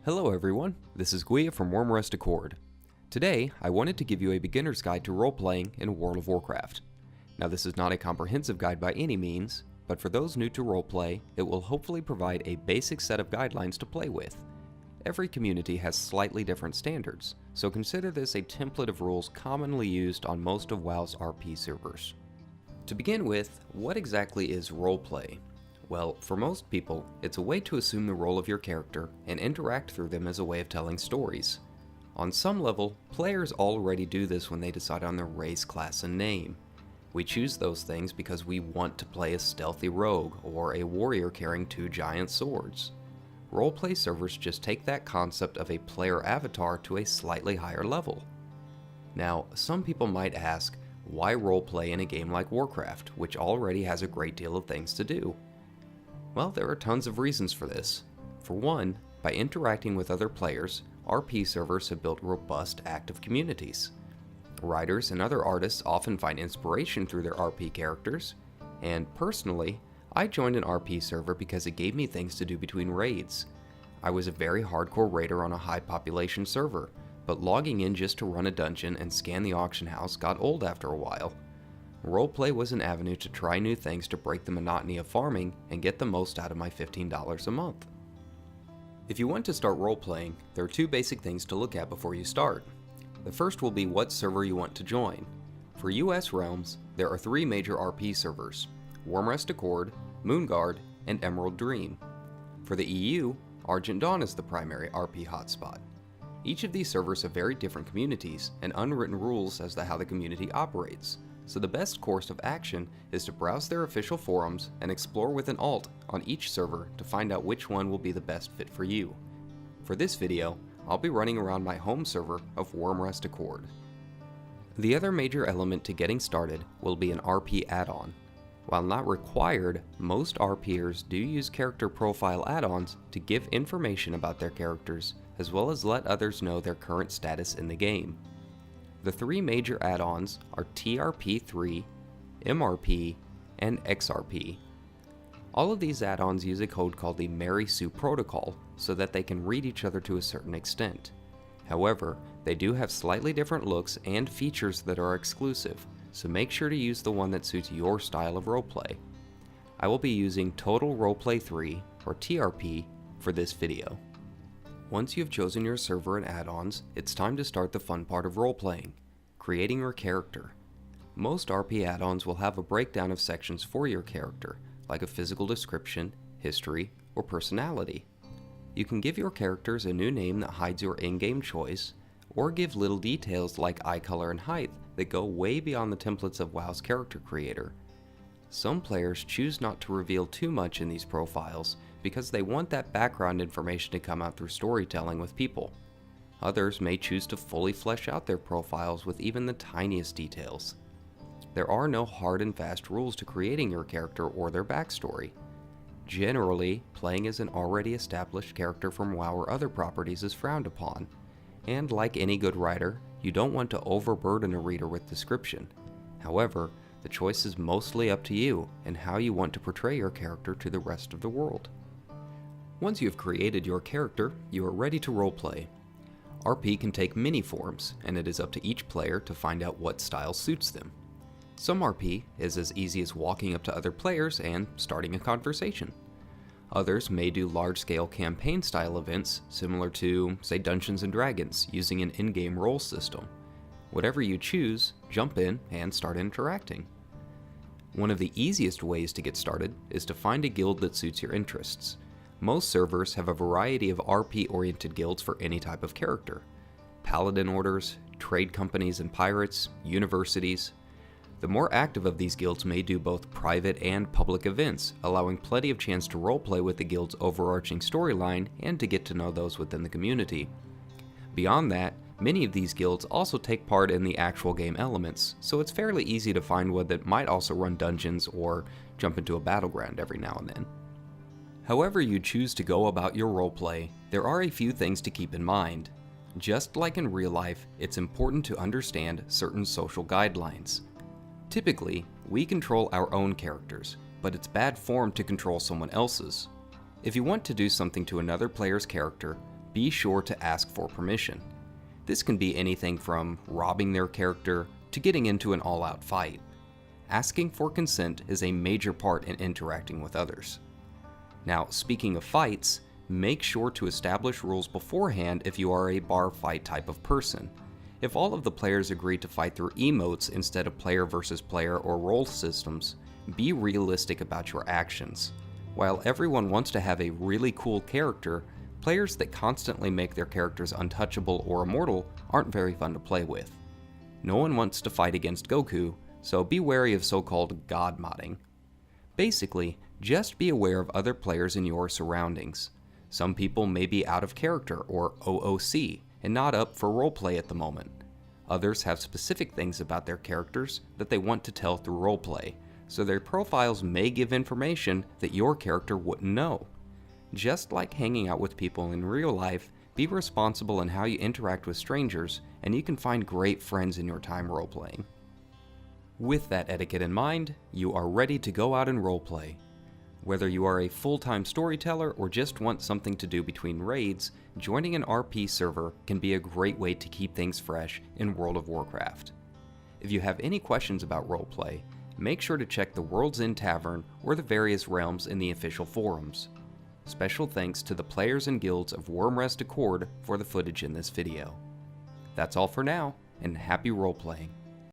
Hello everyone, this is Guia from Wyrmrest Accord. Today, I wanted to give you a beginner's guide to role-playing in World of Warcraft. Now this is not a comprehensive guide by any means, but for those new to roleplay, it will hopefully provide a basic set of guidelines to play with. Every community has slightly different standards, so consider this a template of rules commonly used on most of WoW's RP servers. To begin with, what exactly is roleplay? Well, for most people, it's a way to assume the role of your character and interact through them as a way of telling stories. On some level, players already do this when they decide on their race, class, and name. We choose those things because we want to play a stealthy rogue or a warrior carrying 2 giant swords. Roleplay servers just take that concept of a player avatar to a slightly higher level. Now, some people might ask, why roleplay in a game like Warcraft, which already has a great deal of things to do? Well, there are tons of reasons for this. For one, by interacting with other players, RP servers have built robust, active communities. Writers and other artists often find inspiration through their RP characters, and personally, I joined an RP server because it gave me things to do between raids. I was a very hardcore raider on a high population server, but logging in just to run a dungeon and scan the auction house got old after a while. Roleplay was an avenue to try new things to break the monotony of farming and get the most out of my $15 a month. If you want to start roleplaying, there are 2 basic things to look at before you start. The first will be what server you want to join. For US realms, there are 3 major RP servers: Wyrmrest Accord, Moonguard, and Emerald Dream. For the EU, Argent Dawn is the primary RP hotspot. Each of these servers have very different communities and unwritten rules as to how the community operates, so the best course of action is to browse their official forums and explore with an alt on each server to find out which one will be the best fit for you. For this video, I'll be running around my home server of Wyrmrest Accord. The other major element to getting started will be an RP add-on. While not required, most RPers do use character profile add-ons to give information about their characters, as well as let others know their current status in the game. The 3 major add-ons are TRP3, MRP, and XRP. All of these add-ons use a code called the Mary Sue Protocol so that they can read each other to a certain extent. However, they do have slightly different looks and features that are exclusive, so make sure to use the one that suits your style of roleplay. I will be using Total Roleplay 3, or TRP, for this video. Once you've chosen your server and add-ons, it's time to start the fun part of roleplaying, creating your character. Most RP add-ons will have a breakdown of sections for your character, like a physical description, history, or personality. You can give your characters a new name that hides your in-game choice, or give little details like eye color and height that go way beyond the templates of WoW's character creator. Some players choose not to reveal too much in these profiles because they want that background information to come out through storytelling with people. Others may choose to fully flesh out their profiles with even the tiniest details. There are no hard and fast rules to creating your character or their backstory. Generally, playing as an already established character from WoW or other properties is frowned upon, and like any good writer, you don't want to overburden a reader with description. However, the choice is mostly up to you and how you want to portray your character to the rest of the world. Once you've created your character, you are ready to roleplay. RP can take many forms, and it is up to each player to find out what style suits them. Some RP is as easy as walking up to other players and starting a conversation. Others may do large-scale campaign-style events similar to, say, Dungeons & Dragons, using an in-game role system. Whatever you choose, jump in and start interacting. One of the easiest ways to get started is to find a guild that suits your interests. Most servers have a variety of RP-oriented guilds for any type of character. Paladin orders, trade companies and pirates, universities. The more active of these guilds may do both private and public events, allowing plenty of chance to roleplay with the guild's overarching storyline and to get to know those within the community. Beyond that, many of these guilds also take part in the actual game elements, so it's fairly easy to find one that might also run dungeons or jump into a battleground every now and then. However you choose to go about your roleplay, there are a few things to keep in mind. Just like in real life, it's important to understand certain social guidelines. Typically, we control our own characters, but it's bad form to control someone else's. If you want to do something to another player's character, be sure to ask for permission. This can be anything from robbing their character to getting into an all-out fight. Asking for consent is a major part in interacting with others. Now, speaking of fights, make sure to establish rules beforehand if you are a bar fight type of person. If all of the players agree to fight through emotes instead of player versus player or role systems, be realistic about your actions. While everyone wants to have a really cool character, players that constantly make their characters untouchable or immortal aren't very fun to play with. No one wants to fight against Goku, so be wary of so-called god modding. Basically, just be aware of other players in your surroundings. Some people may be out of character or OOC and not up for roleplay at the moment. Others have specific things about their characters that they want to tell through roleplay, so their profiles may give information that your character wouldn't know. Just like hanging out with people in real life, be responsible in how you interact with strangers, and you can find great friends in your time roleplaying. With that etiquette in mind, you are ready to go out and roleplay. Whether you are a full-time storyteller or just want something to do between raids, joining an RP server can be a great way to keep things fresh in World of Warcraft. If you have any questions about roleplay, make sure to check the World's End Tavern or the various realms in the official forums. Special thanks to the players and guilds of Wyrmrest Accord for the footage in this video. That's all for now, and happy roleplaying.